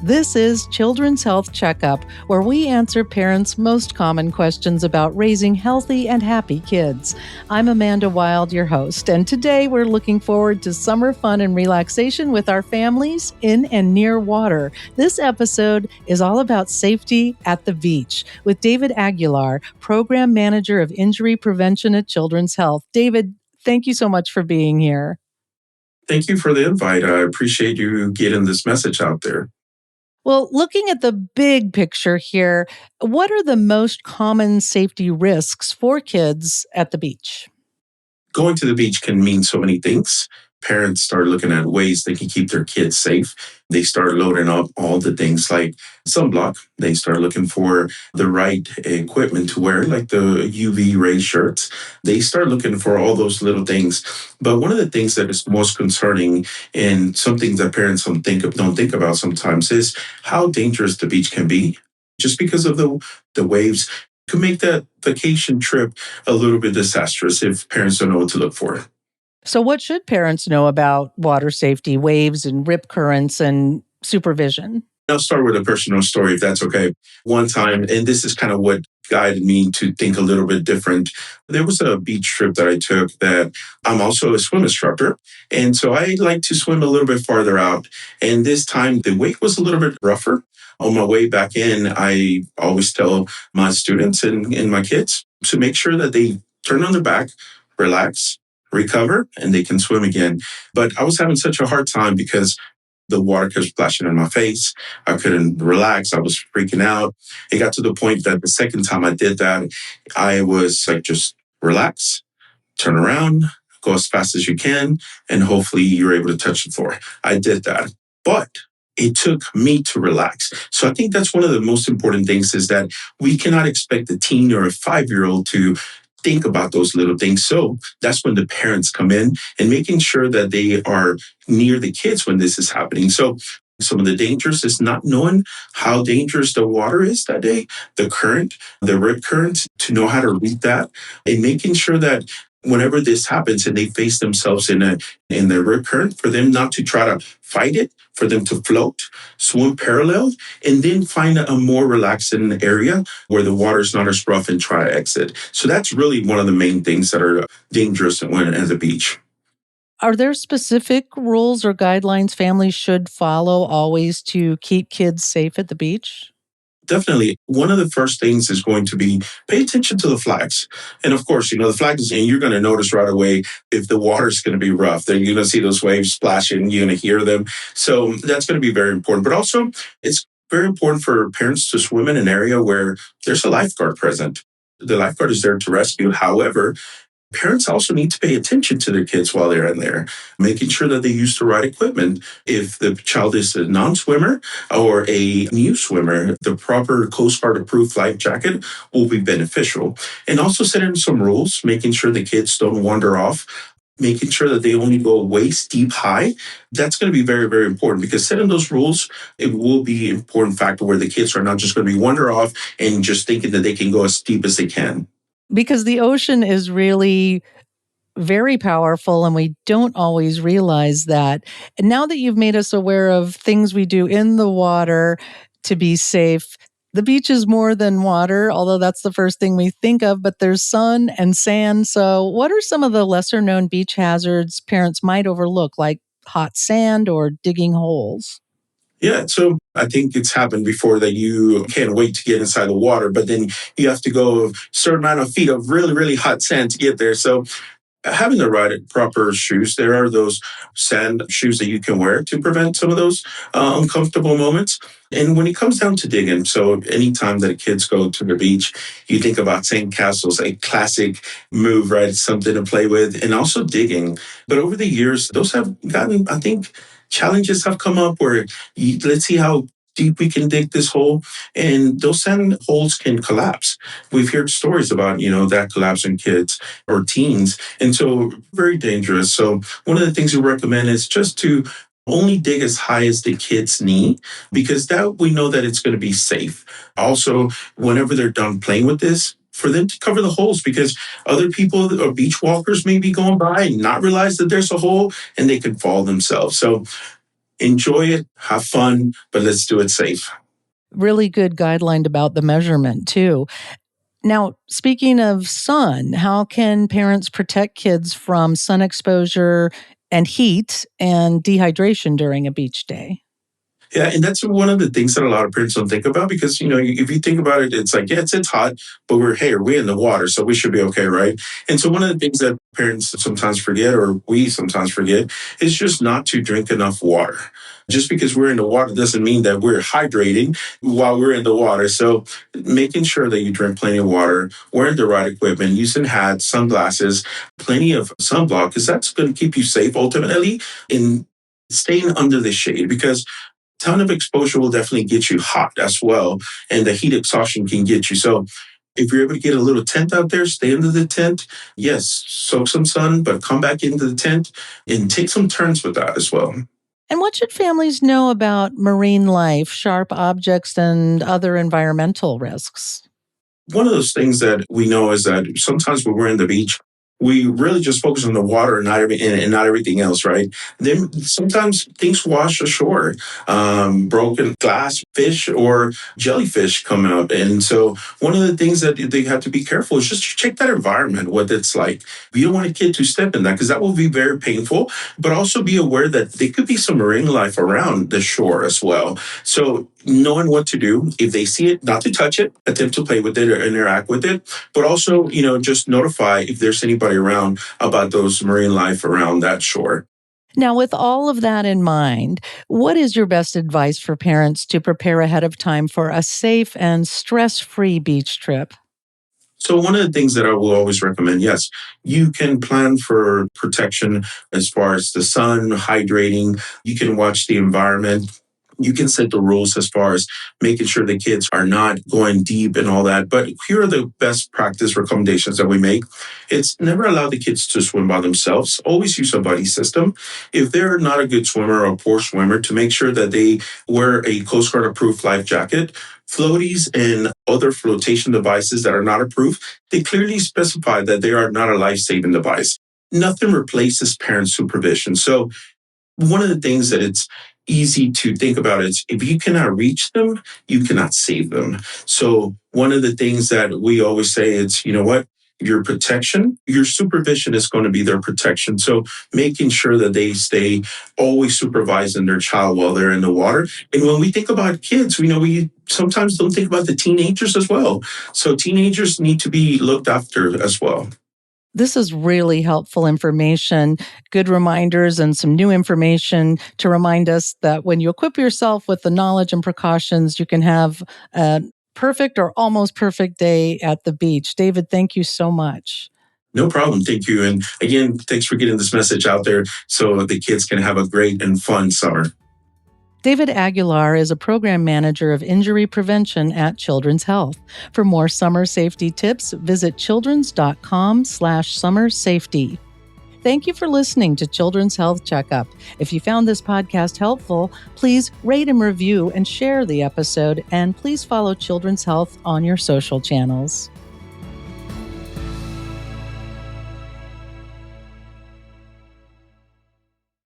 This is Children's Health Checkup, where we answer parents' most common questions about raising healthy and happy kids. I'm Amanda Wild, your host, and today we're looking forward to summer fun and relaxation with our families in and near water. This episode is all about safety at the beach with David Aguilar, Program Manager of Injury Prevention at Children's Health. David, thank you so much for being here. Thank you for the invite. I appreciate you getting this message out there. Well, looking at the big picture here, what are the most common safety risks for kids at the beach? Going to the beach can mean so many things. Parents start looking at ways they can keep their kids safe. They start loading up all the things like sunblock. They start looking for the right equipment to wear, like the UV ray shirts. They start looking for all those little things. But one of the things that is most concerning and something that parents don't think about sometimes is how dangerous the beach can be. Just because of the waves could make that vacation trip a little bit disastrous if parents don't know what to look for. So, what should parents know about water safety, waves and rip currents, and supervision? I'll start with a personal story, if that's okay. One time, and this is kind of what guided me to think a little bit different. There was a beach trip that I took that I'm also a swim instructor. And so I like to swim a little bit farther out. And this time, the wake was a little bit rougher. On my way back in, I always tell my students and my kids to make sure that they turn on their back, relax, recover, and they can swim again. But I was having such a hard time because the water kept splashing in my face. I couldn't relax. I was freaking out. It got to the point that the second time I did that, I was like, just relax, turn around, go as fast as you can, and hopefully you're able to touch the floor. I did that. But it took me to relax. So I think that's one of the most important things is that we cannot expect a teen or a 5-year-old to think about those little things. So that's when the parents come in and making sure that they are near the kids when this is happening. So some of the dangers is not knowing how dangerous the water is that day, the current, the rip current, to know how to read that, and making sure that whenever this happens and they face themselves in the rip current, for them not to try to fight it, for them to float, swim parallel, and then find a more relaxing area where the water is not as rough and try to exit. So that's really one of the main things that are dangerous when at the beach. Are there specific rules or guidelines families should follow always to keep kids safe at the beach? Definitely. One of the first things is going to be pay attention to the flags. And of course, the flags, and you're going to notice right away if the water's going to be rough, then you're going to see those waves splashing, you're going to hear them. So that's going to be very important. But also, it's very important for parents to swim in an area where there's a lifeguard present. The lifeguard is there to rescue. However, parents also need to pay attention to their kids while they're in there, making sure that they use the right equipment. If the child is a non-swimmer or a new swimmer, the proper Coast Guard approved life jacket will be beneficial. And also setting some rules, making sure the kids don't wander off, making sure that they only go waist deep high. That's going to be very, very important because setting those rules, it will be an important factor where the kids are not just going to be wander off and just thinking that they can go as deep as they can. Because the ocean is really very powerful and we don't always realize that. And now that you've made us aware of things we do in the water to be safe, the beach is more than water, although that's the first thing we think of, but there's sun and sand. So what are some of the lesser known beach hazards parents might overlook, like hot sand or digging holes? Yeah, so I think it's happened before that you can't wait to get inside the water, but then you have to go a certain amount of feet of really, really hot sand to get there. So having the right proper shoes, there are those sand shoes that you can wear to prevent some of those uncomfortable moments. And when it comes down to digging, so anytime that kids go to the beach, you think about sand castles, a classic move, right? It's something to play with, and also digging. But over the years, those have gotten, I think, challenges have come up where let's see how deep we can dig this hole, and those sand holes can collapse. We've heard stories about, that collapsing kids or teens. And so very dangerous. So one of the things we recommend is just to only dig as high as the kid's knee, because that we know that it's going to be safe. Also, whenever they're done playing with this, for them to cover the holes, because other people or beach walkers may be going by and not realize that there's a hole and they can fall themselves. So Enjoy it, have fun, but let's do it safe. Really good guideline about the measurement, too. Now, speaking of sun, how can parents protect kids from sun exposure and heat and dehydration during a beach day? Yeah, and that's one of the things that a lot of parents don't think about because if you think about it, it's like yeah, it's hot, but we're in the water, so we should be okay, right? And so one of the things that parents sometimes forget, or we sometimes forget, is just not to drink enough water. Just because we're in the water doesn't mean that we're hydrating while we're in the water. So making sure that you drink plenty of water, wearing the right equipment, using hats, sunglasses, plenty of sunblock, because that's going to keep you safe ultimately in staying under the shade because ton of exposure will definitely get you hot as well. And the heat exhaustion can get you. So if you're able to get a little tent out there, stay under the tent. Yes, soak some sun, but come back into the tent and take some turns with that as well. And what should families know about marine life, sharp objects, and other environmental risks? One of those things that we know is that sometimes when we're in the beach, we really just focus on the water and not everything else, right? Then sometimes things wash ashore, broken glass, fish, or jellyfish come out, and so one of the things that they have to be careful is just check that environment, what it's like. You don't want a kid to step in that because that will be very painful, but also be aware that there could be some marine life around the shore as well. So knowing what to do if they see it, not to touch it, attempt to play with it or interact with it, but also, just notify if there's anybody around about those marine life around that shore. Now, with all of that in mind, what is your best advice for parents to prepare ahead of time for a safe and stress free beach trip? So one of the things that I will always recommend, yes, you can plan for protection as far as the sun, hydrating. You can watch the environment. You can set the rules as far as making sure the kids are not going deep and all that. But here are the best practice recommendations that we make. It's never allow the kids to swim by themselves. Always use a buddy system. If they're not a good swimmer or a poor swimmer, to make sure that they wear a Coast Guard approved life jacket. Floaties and other flotation devices that are not approved, they clearly specify that they are not a life-saving device. Nothing replaces parent supervision. So one of the things that it's easy to think about is if you cannot reach them, you cannot save them. So one of the things that we always say is, you know what? Your protection, your supervision is going to be their protection. So making sure that they stay always supervising their child while they're in the water. And when we think about kids, we sometimes don't think about the teenagers as well. So teenagers need to be looked after as well. This is really helpful information, good reminders, and some new information to remind us that when you equip yourself with the knowledge and precautions, you can have a perfect or almost perfect day at the beach. David, thank you so much. No problem. Thank you. And again, thanks for getting this message out there so the kids can have a great and fun summer. David Aguilar is a program manager of injury prevention at Children's Health. For more summer safety tips, visit childrens.com/summer safety. Thank you for listening to Children's Health Checkup. If you found this podcast helpful, please rate and review and share the episode, and please follow Children's Health on your social channels.